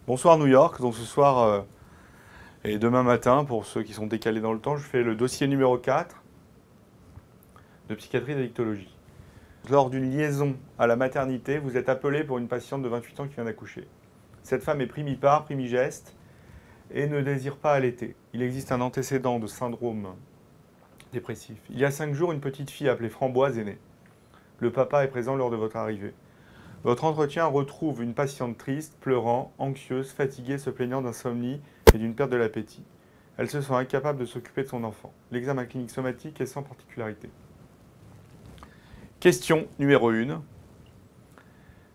Bonsoir New York. Donc ce soir et demain matin, pour ceux qui sont décalés dans le temps, je fais le dossier numéro 4 de psychiatrie d'addictologie. Lors d'une liaison à la maternité, vous êtes appelé pour une patiente de 28 ans qui vient d'accoucher. Cette femme est primipare, primigeste et ne désire pas allaiter. Il existe un antécédent de syndrome dépressif. Il y a 5 jours, une petite fille appelée Framboise est née. Le papa est présent lors de votre arrivée. Votre entretien retrouve une patiente triste, pleurant, anxieuse, fatiguée, se plaignant d'insomnie et d'une perte de l'appétit. Elle se sent incapable de s'occuper de son enfant. L'examen clinique somatique est sans particularité. Question numéro 1.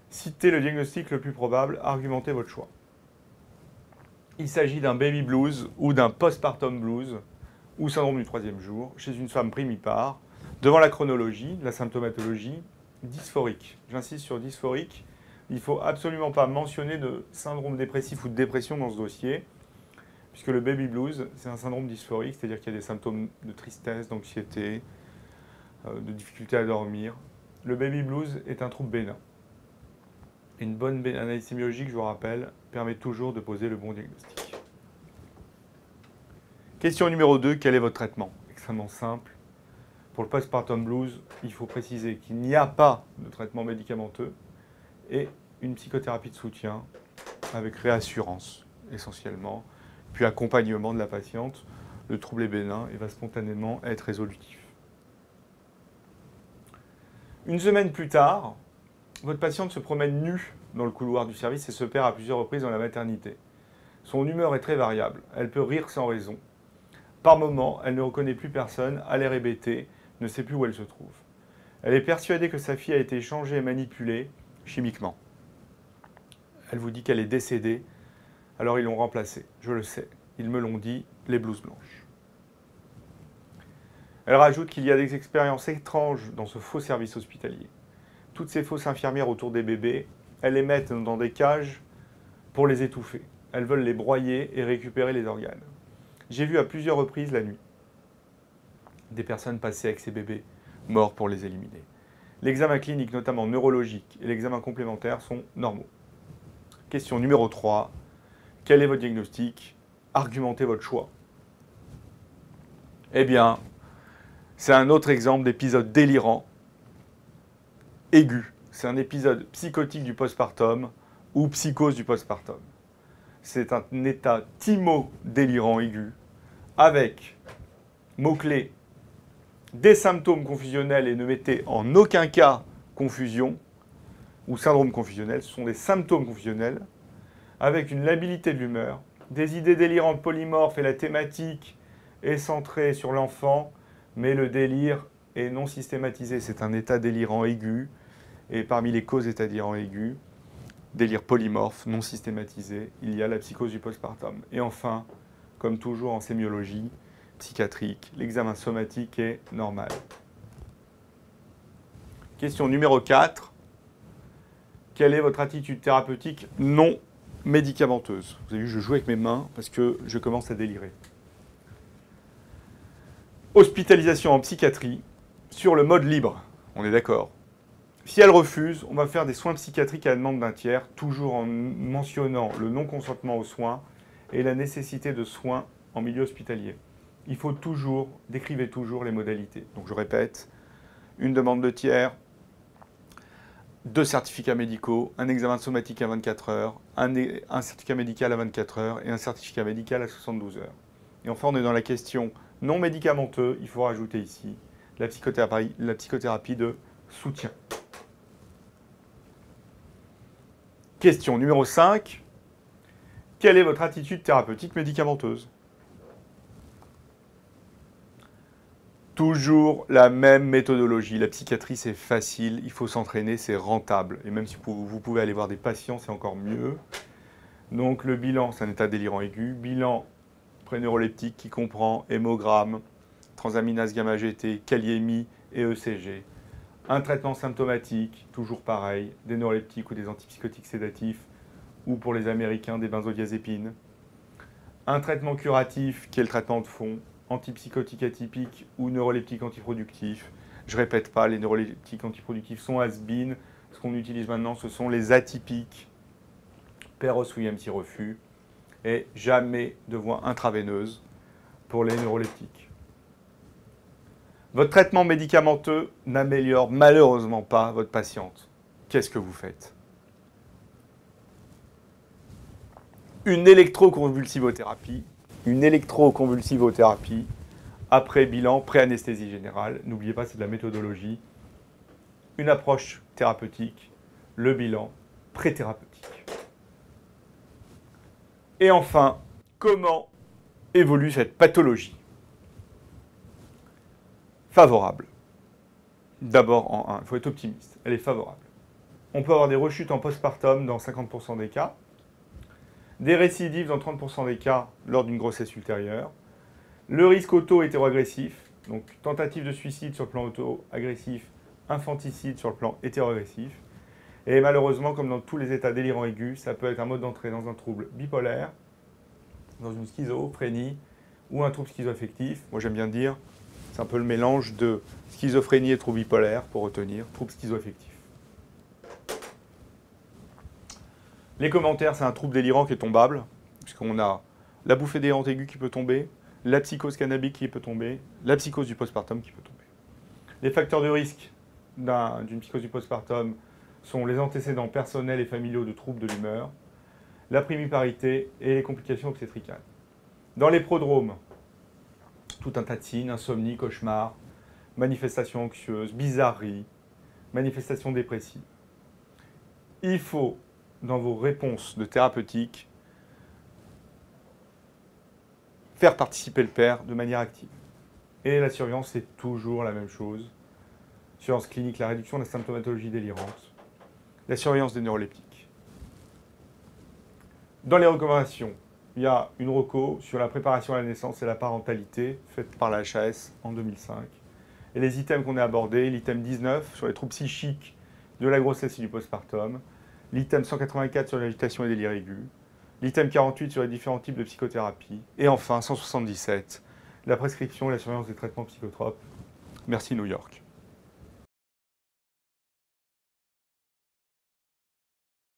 Citez le diagnostic le plus probable, argumentez votre choix. Il s'agit d'un baby blues ou d'un postpartum blues ou syndrome du troisième jour chez une femme primipare. Devant la chronologie, la symptomatologie, dysphorique. J'insiste sur dysphorique. Il ne faut absolument pas mentionner de syndrome dépressif ou de dépression dans ce dossier, puisque le baby blues, c'est un syndrome dysphorique, c'est-à-dire qu'il y a des symptômes de tristesse, d'anxiété, de difficulté à dormir. Le baby blues est un trouble bénin. Une bonne analyse sémiologique, je vous rappelle, permet toujours de poser le bon diagnostic. Question numéro 2, quel est votre traitement? Extrêmement simple. Pour le postpartum blues, il faut préciser qu'il n'y a pas de traitement médicamenteux et une psychothérapie de soutien avec réassurance essentiellement, puis accompagnement de la patiente. Le trouble est bénin et va spontanément être résolutif. Une semaine plus tard, votre patiente se promène nue dans le couloir du service et se perd à plusieurs reprises dans la maternité. Son humeur est très variable. Elle peut rire sans raison. Par moments, elle ne reconnaît plus personne, a l'air hébétée, ne sait plus où elle se trouve. Elle est persuadée que sa fille a été échangée et manipulée chimiquement. Elle vous dit qu'elle est décédée, alors ils l'ont remplacée. Je le sais, ils me l'ont dit, les blouses blanches. Elle rajoute qu'il y a des expériences étranges dans ce faux service hospitalier. Toutes ces fausses infirmières autour des bébés, elles les mettent dans des cages pour les étouffer. Elles veulent les broyer et récupérer les organes. J'ai vu à plusieurs reprises la nuit des personnes passer avec ces bébés morts pour les éliminer. L'examen clinique, notamment neurologique, et l'examen complémentaire sont normaux. Question numéro 3. Quel est votre diagnostic? Argumentez votre choix. Eh bien, c'est un autre exemple d'épisode délirant, aigu. C'est un épisode psychotique du postpartum ou psychose du postpartum. C'est un état thymo-délirant aigu avec, mots-clés, des symptômes confusionnels et ne mettez en aucun cas confusion ou syndrome confusionnel, ce sont des symptômes confusionnels avec une labilité de l'humeur, des idées délirantes polymorphes et la thématique est centrée sur l'enfant, mais le délire est non systématisé. C'est un état délirant aigu et parmi les causes état délirant aigu, délire polymorphe, non systématisé, il y a la psychose du postpartum. Et enfin, comme toujours en sémiologie psychiatrique, l'examen somatique est normal. Question numéro 4. Quelle est votre attitude thérapeutique non médicamenteuse? Vous avez vu, je joue avec mes mains parce que je commence à délirer. Hospitalisation en psychiatrie sur le mode libre, on est d'accord. Si elle refuse, on va faire des soins psychiatriques à la demande d'un tiers, toujours en mentionnant le non-consentement aux soins et la nécessité de soins en milieu hospitalier. Il faut toujours, décrivez toujours les modalités. Donc je répète, une demande de tiers, 2 certificats médicaux, un examen somatique à 24 heures, un certificat médical à 24 heures et un certificat médical à 72 heures. Et enfin, on est dans la question non médicamenteux, il faut rajouter ici la psychothérapie de soutien. Question numéro 5. Quelle est votre attitude thérapeutique médicamenteuse? Toujours la même méthodologie. La psychiatrie, c'est facile, il faut s'entraîner, c'est rentable. Et même si vous pouvez aller voir des patients, c'est encore mieux. Donc le bilan, c'est un état délirant aigu. Bilan préneuroleptique qui comprend hémogramme, transaminase gamma-GT, kaliémie et ECG. Un traitement symptomatique, toujours pareil, des neuroleptiques ou des antipsychotiques sédatifs, ou pour les Américains, des benzodiazépines. Un traitement curatif, qui est le traitement de fond, antipsychotique atypique ou neuroleptique antiproductif. Je ne répète pas, les neuroleptiques antiproductifs sont has-been. Ce qu'on utilise maintenant, ce sont les atypiques Perros-Williams y refus, et jamais de voie intraveineuse pour les neuroleptiques. Votre traitement médicamenteux n'améliore malheureusement pas votre patiente. Qu'est-ce que vous faites? Une électroconvulsivothérapie après bilan, pré-anesthésie générale. N'oubliez pas, c'est de la méthodologie. Une approche thérapeutique, le bilan pré-thérapeutique. Et enfin, comment évolue cette pathologie? Favorable. D'abord, en 1, il faut être optimiste. Elle est favorable. On peut avoir des rechutes en postpartum dans 50% des cas, des récidives dans 30% des cas lors d'une grossesse ultérieure, le risque auto-hétéroagressif, donc tentative de suicide sur le plan auto-agressif, infanticide sur le plan hétéroagressif, et malheureusement, comme dans tous les états délirants aigus, ça peut être un mode d'entrée dans un trouble bipolaire, dans une schizophrénie ou un trouble schizoaffectif. Moi, j'aime bien dire, c'est un peu le mélange de schizophrénie et trouble bipolaire, pour retenir, trouble schizoaffectif. Les commentaires, c'est un trouble délirant qui est tombable, puisqu'on a la bouffée délirante aiguë qui peut tomber, la psychose cannabique qui peut tomber, la psychose du postpartum qui peut tomber. Les facteurs de risque d'une psychose du postpartum sont les antécédents personnels et familiaux de troubles de l'humeur, la primiparité et les complications obstétricales. Dans les prodromes, tout un tas de signes, insomnie, cauchemar, manifestations anxieuses, bizarreries, manifestations dépressives. Il faut, dans vos réponses de thérapeutique, faire participer le père de manière active. Et la surveillance, c'est toujours la même chose. Surveillance clinique, la réduction de la symptomatologie délirante, la surveillance des neuroleptiques. Dans les recommandations, il y a une reco sur la préparation à la naissance et la parentalité, faite par la HAS en 2005. Et les items qu'on a abordés, l'item 19 sur les troubles psychiques de la grossesse et du postpartum, l'item 184 sur l'agitation et les délires aigus, l'item 48 sur les différents types de psychothérapie, et enfin 177, la prescription et la surveillance des traitements psychotropes. Merci New York.